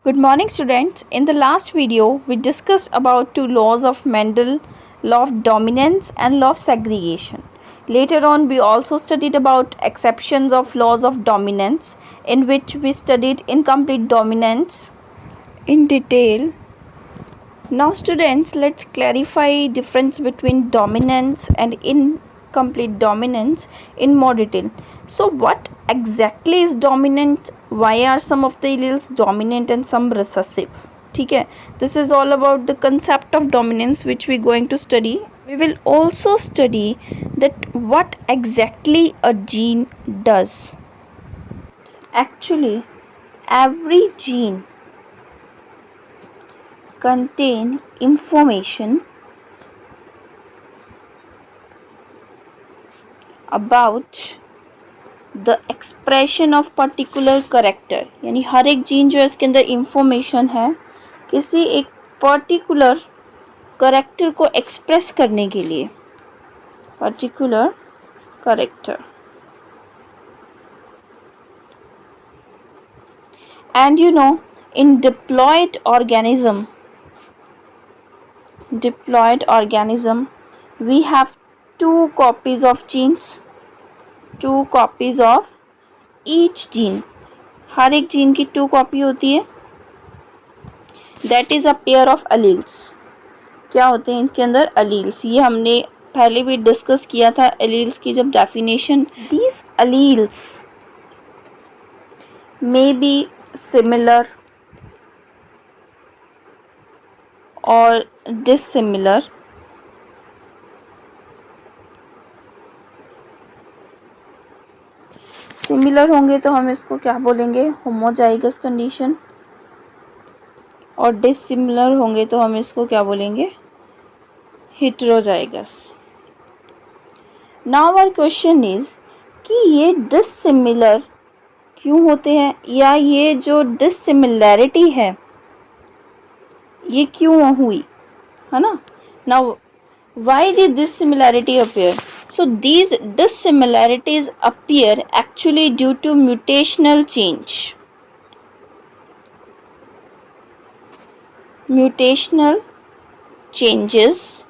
Good morning students. In the last video we discussed about two laws of Mendel, law of dominance and law of segregation. Later on we also studied about exceptions of laws of dominance, in which we studied incomplete dominance in detail. Now students, let's clarify difference between dominance and incomplete dominance in more detail. So what exactly is dominant? Why are some of the alleles dominant and some recessive? ठीक है, this is all about the concept of dominance which we are going to study. We will also study that what exactly a gene does. Actually, every gene contain information about the expression of particular character. यानी हर एक gene जो है इसके अंदर information है किसी एक particular character को एक्सप्रेस करने के लिए, particular character. And you know, in diploid organism we have two copies of genes, two copies of each gene. हर एक जीन की 2 कॉपी होती है. That is a pair of alleles. क्या होते हैं इनके अंदर? अलील्स. ये हमने पहले भी डिस्कस किया था अलील्स की जब definition. These alleles may be similar और डिसिमिलर. सिमिलर होंगे तो हम इसको क्या बोलेंगे? Homozygous condition. और डिसिमिलर होंगे तो हम इसको क्या बोलेंगे? Heterozygous. Now our question is कि ये डिसिमिलर क्यों होते हैं, या ये जो डिसिमिलैरिटी है ये क्यों हुई, है ना? Now why did this similarity appear? So these dissimilarities appear actually due to mutational change. Mutational changes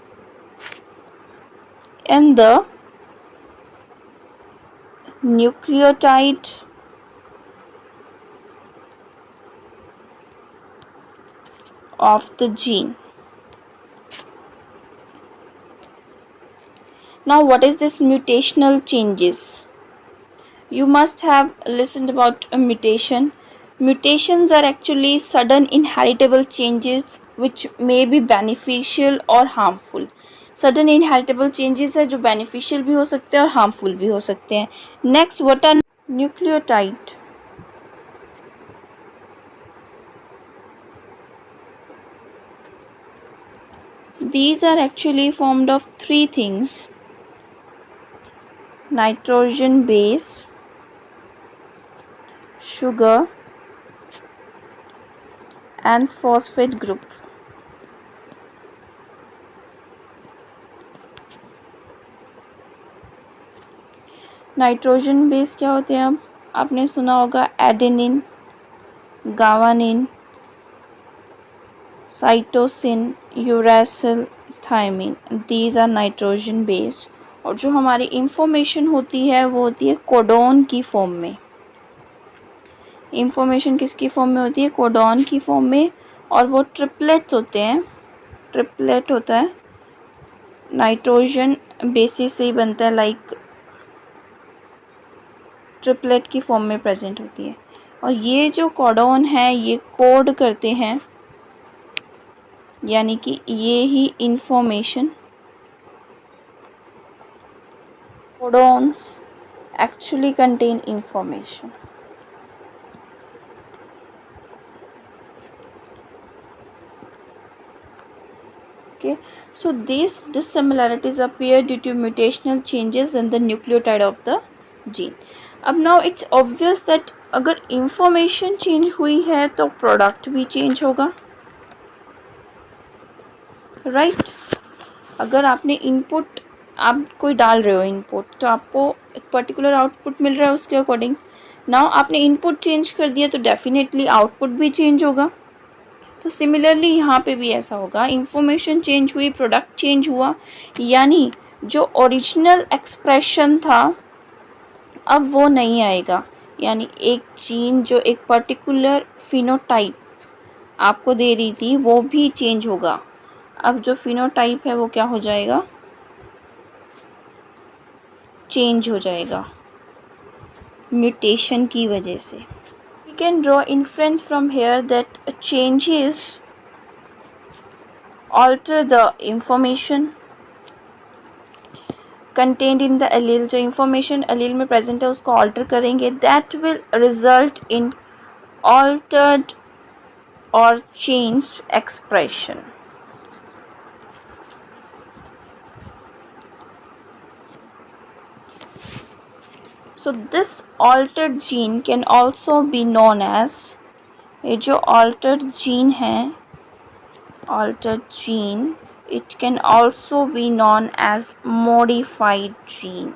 in the nucleotide of the gene. Now what is this mutational changes? You must have listened about a mutation. Mutations are actually sudden inheritable changes which may be beneficial or harmful. Sudden inheritable changes है जो beneficial भी हो सकते हैं और harmful भी हो सकते हैं. Next, what are nucleotide? These are actually formed of 3 things: nitrogen base, sugar and phosphate group. Nitrogen base क्या होते हैं? अब आपने सुना होगा adenine, guanine, cytosine, uracil, thymine. These are nitrogen base. और जो हमारी इंफॉर्मेशन होती है वो होती है कोडोन की फॉर्म में. इंफॉर्मेशन किसकी फॉर्म में होती है? कोडोन की फॉर्म में. और वो ट्रिपलेट्स होते हैं. ट्रिपलेट होता है, नाइट्रोजन बेसिस से ही बनता है, लाइक ट्रिपलेट की फॉर्म में प्रेजेंट होती है. और ये जो कोडोन है ये कोड करते हैं, यानी कि ये ही information, codons actually contain information. Okay, so these dissimilarities appear due to mutational changes in the nucleotide of the gene. अब now it's obvious that अगर information change हुई है तो product भी change होगा, right? अगर आपने input, आप कोई डाल रहे हो इनपुट, तो आपको एक पर्टिकुलर आउटपुट मिल रहा है उसके अकॉर्डिंग. नाउ आपने इनपुट चेंज कर दिया तो डेफिनेटली आउटपुट भी चेंज होगा. तो सिमिलरली यहाँ पे भी ऐसा होगा, इंफॉर्मेशन चेंज हुई, प्रोडक्ट चेंज हुआ, यानी जो ओरिजिनल एक्सप्रेशन था अब वो नहीं आएगा। यानी एक जीन जो एक पर्टिकुलर फिनोटाइप आपको दे रही थी वो भी चेंज होगा। अब जो फिनोटाइप है वो क्या हो जाएगा, चेंज हो जाएगा म्यूटेशन की वजह से। We can draw inference from here that changes alter the information contained in the allele। जो information allele में present है उसको alter करेंगे, that will result in altered or changed expression। So this altered gene can also be known as, ये जो altered gene है, altered gene, it can also be known as modified gene।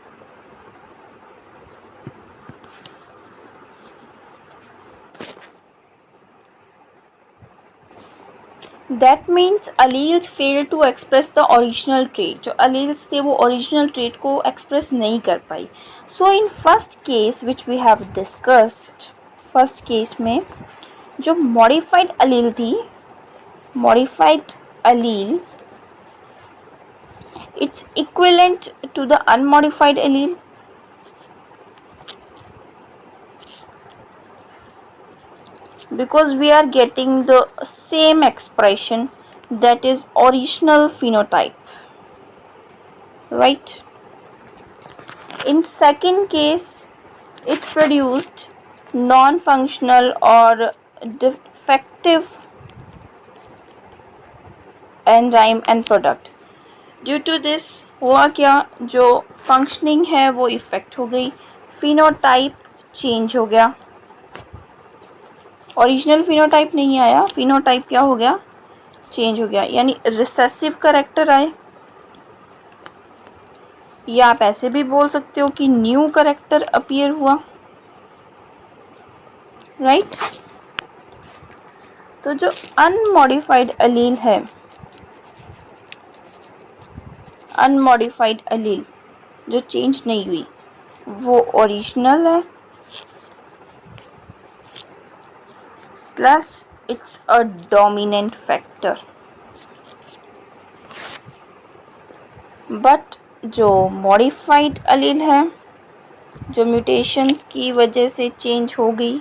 That means alleles fail to express the original trait। जो alleles थे वो original trait को express नहीं कर पाई। So in first case which we have discussed, first case में जो modified allele थी, modified allele, it's equivalent to the unmodified allele। Because we are getting the same expression, that is original phenotype, right? In second case it produced non-functional or defective enzyme and product. Due to this हुआ क्या, जो functioning है वो effect हो गई, phenotype change हो गया, original phenotype नहीं आया, फिनोटाइप क्या हो गया, चेंज हो गया, यानी रिसेसिव कैरेक्टर आए, या आप ऐसे भी बोल सकते हो कि न्यू कैरेक्टर अपीयर हुआ, राइट। तो जो अनमॉडिफाइड एलील है, अनमॉडिफाइड एलील जो चेंज नहीं हुई वो ओरिजिनल है, plus it's a dominant factor. But जो मॉडिफाइड एलील है, जो म्यूटेशंस की वजह से चेंज हो गई,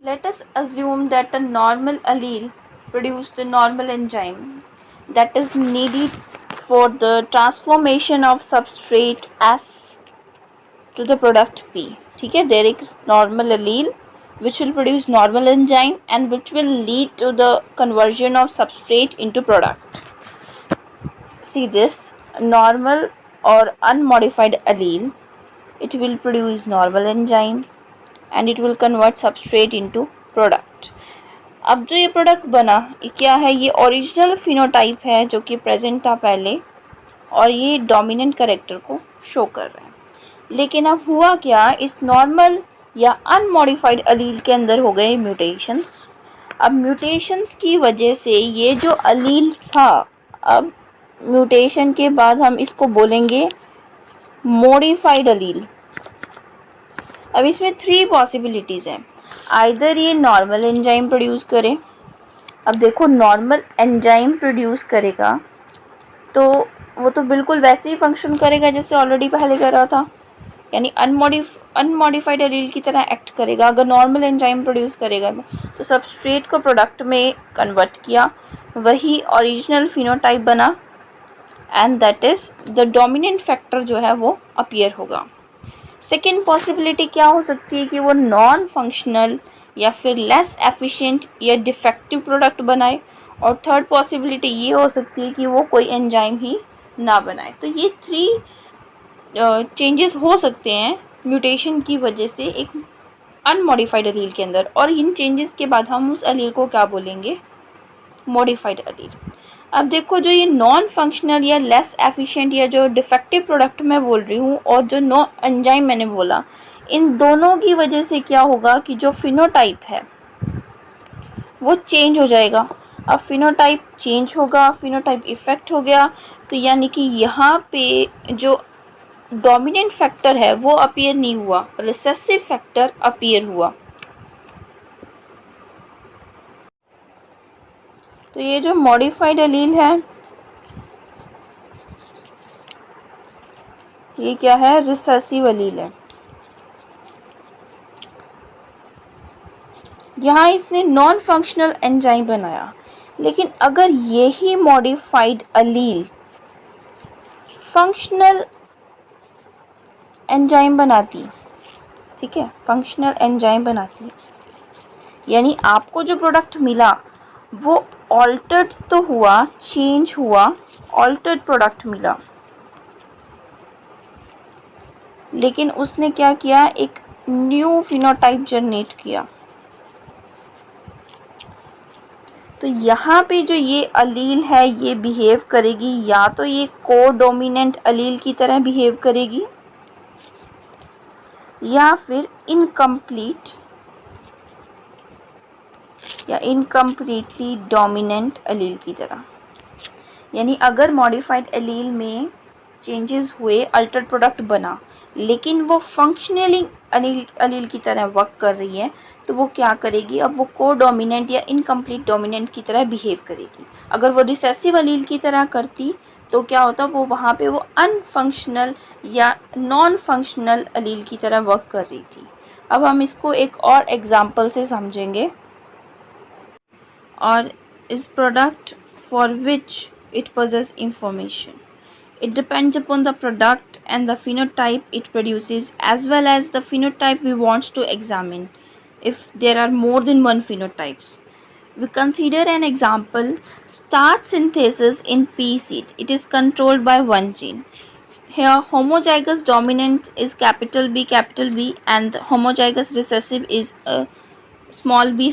let us assume that a normal allele produced a normal enzyme that is needed for the transformation of substrate S to the product P। ठीक है, there is normal allele which will produce normal enzyme and which will lead to the conversion of substrate into product। See this, normal or unmodified allele, it will produce normal enzyme and it will convert substrate into product। अब जो ये product बना ये क्या है, ये original phenotype है जो कि प्रेजेंट था पहले और ये डोमिनेंट कैरेक्टर को शो कर रहा है। लेकिन अब हुआ क्या, इस नॉर्मल या अनमॉडिफाइड एलील के अंदर हो गए म्यूटेशंस। अब म्यूटेशंस की वजह से ये जो एलील था, अब म्यूटेशन के बाद हम इसको बोलेंगे मॉडिफाइड एलील। अब इसमें 3 पॉसिबिलिटीज़ हैं, आइदर ये नॉर्मल एंजाइम प्रोड्यूस करे। अब देखो नॉर्मल एंजाइम प्रोड्यूस करेगा तो वो तो बिल्कुल वैसे ही फंक्शन करेगा जैसे ऑलरेडी पहले कर रहा था, यानी अनमॉडिफाइड एलील की तरह एक्ट करेगा। अगर नॉर्मल एंजाइम प्रोड्यूस करेगा तो सबस्ट्रेट को प्रोडक्ट में कन्वर्ट किया, वही ओरिजिनल फिनोटाइप बना and that is the dominant factor जो है वो अपीयर होगा। सेकेंड पॉसिबिलिटी क्या हो सकती है कि वो नॉन फंक्शनल या फिर लेस एफिशिएंट या डिफेक्टिव प्रोडक्ट बनाए, और थर्ड पॉसिबिलिटी ये हो सकती है कि वो कोई एंजाइम ही ना बनाए। तो ये 3 चेंजेस हो सकते हैं म्यूटेशन की वजह से एक अनमॉडिफाइड एलील के अंदर, और इन चेंजेस के बाद हम उस एलील को क्या बोलेंगे, मॉडिफाइड एलील। अब देखो जो ये नॉन फंक्शनल या लेस एफिशिएंट या जो डिफेक्टिव प्रोडक्ट मैं बोल रही हूँ और जो नो एंजाइम मैंने बोला, इन दोनों की वजह से क्या होगा कि जो फिनोटाइप है वो चेंज हो जाएगा। अब फिनोटाइप चेंज होगा, फिनोटाइप इफेक्ट हो गया, तो यानी कि यहाँ पे जो डोमिनेंट फैक्टर है वो अपीयर नहीं हुआ, रिसेसिव फैक्टर अपीयर हुआ। तो ये जो मॉडिफाइड एलील है ये क्या है, रिसेसिव एलील है। यहाँ इसने नॉन फंक्शनल एंजाइम बनाया, लेकिन अगर यही मॉडिफाइड एलील फंक्शनल एंजाइम बनाती, ठीक है, फंक्शनल एंजाइम बनाती, यानी आपको जो प्रोडक्ट मिला वो ऑल्टर्ड तो हुआ, चेंज हुआ, ऑल्टर्ड प्रोडक्ट मिला, लेकिन उसने क्या किया, एक न्यू फिनोटाइप जनरेट किया। तो यहाँ पे जो ये अलील है ये बिहेव करेगी, या तो ये कोडोमिनेंट अलील की तरह बिहेव करेगी या फिर इनकम्प्लीट या इनकम्प्लीटली डोमिनेंट अलील की तरह। यानी अगर मॉडिफाइड एलील में चेंजेस हुए, अल्टर्ड प्रोडक्ट बना, लेकिन वो फंक्शनली अलील की तरह वर्क कर रही है, तो वो क्या करेगी, अब वो कोडोमिनेंट या इनकम्प्लीट डोमिनेंट की तरह बिहेव करेगी। अगर वो रिसेसिव अलील की तरह करती तो क्या होता, वो वहाँ पे वो अनफंक्शनल या नॉन फंक्शनल अलील की तरह वर्क कर रही थी। अब हम इसको एक और एग्जाम्पल से समझेंगे। और इस product for which it possesses information. It depends upon the product and the phenotype it produces, as well as the phenotype we want to examine if there are more than one phenotypes. We consider an example, starch synthesis in pea seed. It is controlled by one gene. Here homozygous dominant is capital B, and homozygous recessive is small b.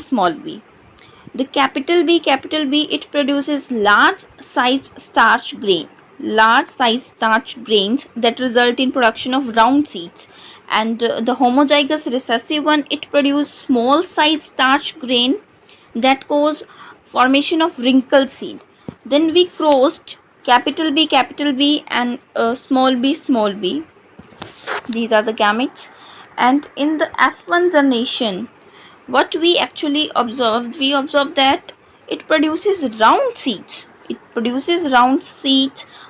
The capital B, it produces large sized starch grains that result in production of round seeds. And the homozygous recessive one, it produces small sized starch grain that cause formation of wrinkled seed. Then we crossed capital B and small b. These are the gametes. And in the F1 generation, what we actually observed, that it produces round seeds.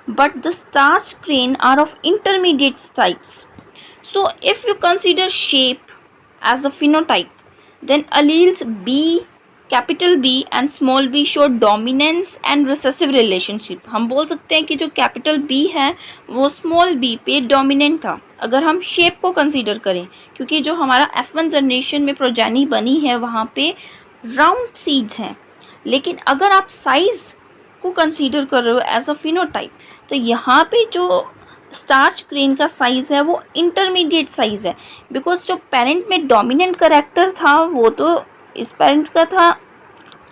But the starch grain are of intermediate size. So if you consider shape as the phenotype, then alleles B, capital B and small b show dominance and recessive relationship. हम बोल सकते हैं कि जो capital B है वो small b पे dominant था, अगर हम शेप को कंसीडर करें, क्योंकि जो हमारा F1 जनरेशन में प्रोजेनी बनी है वहाँ पे राउंड सीड्स हैं। लेकिन अगर आप साइज को कंसीडर कर रहे हो एज अ फिनोटाइप, तो यहाँ पे जो स्टार्च ग्रेन का साइज है वो इंटरमीडिएट साइज है, बिकॉज जो पेरेंट में डोमिनेंट करेक्टर था वो तो इस पेरेंट का था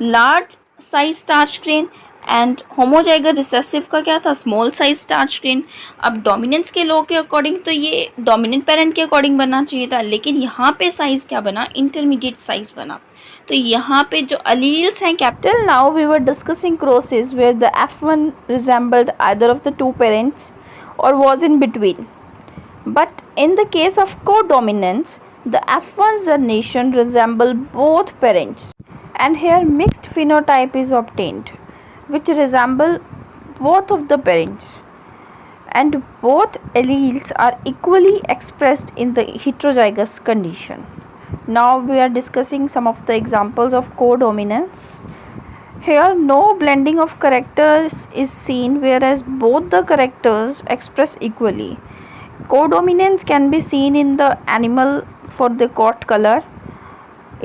large size starch grain, and homozygous recessive का क्या था, स्मॉल साइज स्टार्च ग्रेन। अब डोमिनेंस के लॉ के अकॉर्डिंग तो ये डोमिनेंट पेरेंट के अकॉर्डिंग बनना चाहिए था, लेकिन यहाँ पे साइज क्या बना, इंटरमीडिएट साइज बना। तो यहाँ पे जो अलील्स हैं capital, now we were discussing crosses where the F1 resembled either of the two parents or was in between. But in the case of codominance, the F1 generation resemble both parents, and here mixed phenotype is obtained, which resemble both of the parents, and both alleles are equally expressed in the heterozygous condition. Now we are discussing some of the examples of codominance. Here no blending of characters is seen, whereas both the characters express equally. Codominance can be seen in the animal for the coat color.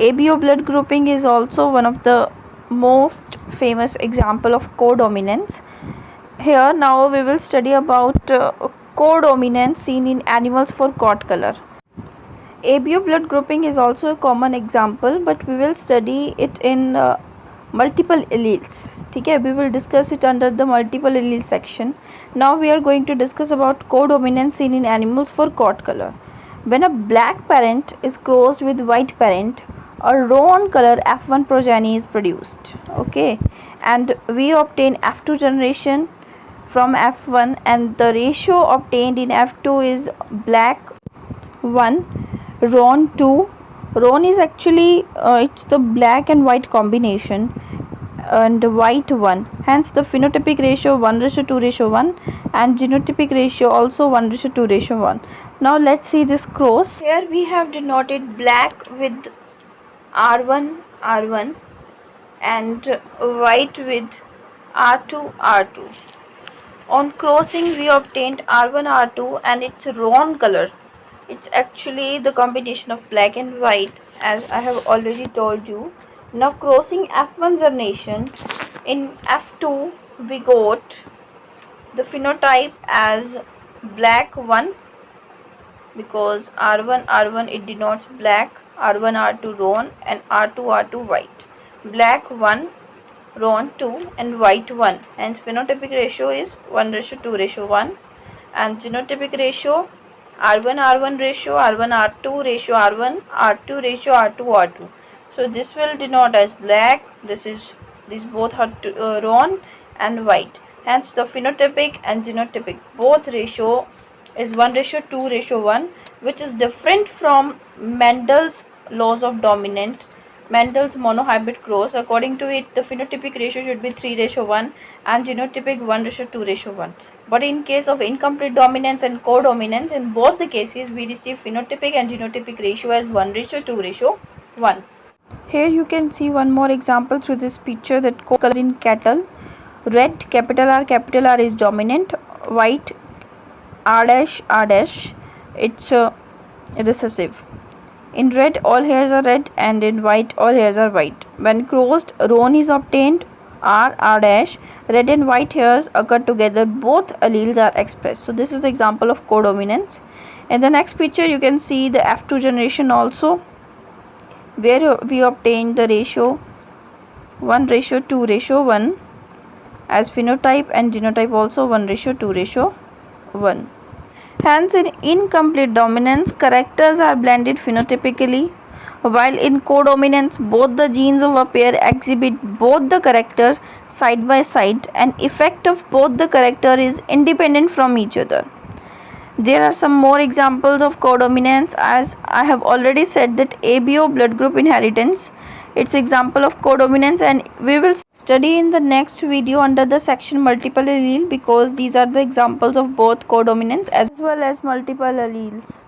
ABO blood grouping is also one of the most famous example of codominance. Here now we will study about codominance seen in animals for coat color. ABO blood grouping is also a common example, but we will study it in multiple alleles. Okay, we will discuss it under the multiple allele section. Now we are going to discuss about codominance seen in animals for coat color. When a black parent is crossed with white parent, a roan color F1 progeny is produced. Okay, and we obtain F2 generation from F1, and the ratio obtained in F2 is black 1, roan 2. Roan is actually it's the black and white combination, and white 1. Hence the phenotypic ratio 1:2:1 and genotypic ratio also 1:2:1. Now let's see this cross. Here we have denoted black with R1 R1 and white with R2 R2. On crossing we obtained R1 R2 and its roan color. It's actually the combination of black and white, as I have already told you. Now crossing F1 generation, in F2 we got the phenotype as black 1, because R1 R1 it denotes black, R1 R2 roan and R2 R2 white. Black 1, roan 2 and white 1. Hence phenotypic ratio is 1:2:1, and genotypic ratio R1 R1 ratio, R1 R2 ratio, R1 R2 ratio, R2 R2. So this will denote as black. These both are roan and white. Hence the phenotypic and genotypic both ratio is 1:2:1, which is different from Mendel's laws of dominant, Mendel's monohybrid cross. According to it, the phenotypic ratio should be 3:1 and genotypic 1:2:1. But in case of incomplete dominance and codominance, in both the cases we receive phenotypic and genotypic ratio as 1:2:1. Here you can see one more example through this picture, that color in cattle. Red capital R is dominant, white R dash it's recessive. In red all hairs are red and in white all hairs are white. When crossed, roan is obtained, R dash. Red and white hairs occur together, both alleles are expressed. So this is the example of codominance. In the next picture you can see the F2 generation also, where we obtain the ratio 1:2:1 as phenotype, and genotype also 1:2:1. Hence in incomplete dominance, characters are blended phenotypically, while in codominance both the genes of a pair exhibit both the characters side by side, and effect of both the character is independent from each other. There are some more examples of codominance, as I have already said that ABO blood group inheritance, it's example of codominance, and we will study in the next video under the section multiple allele, because these are the examples of both codominance as well as multiple alleles.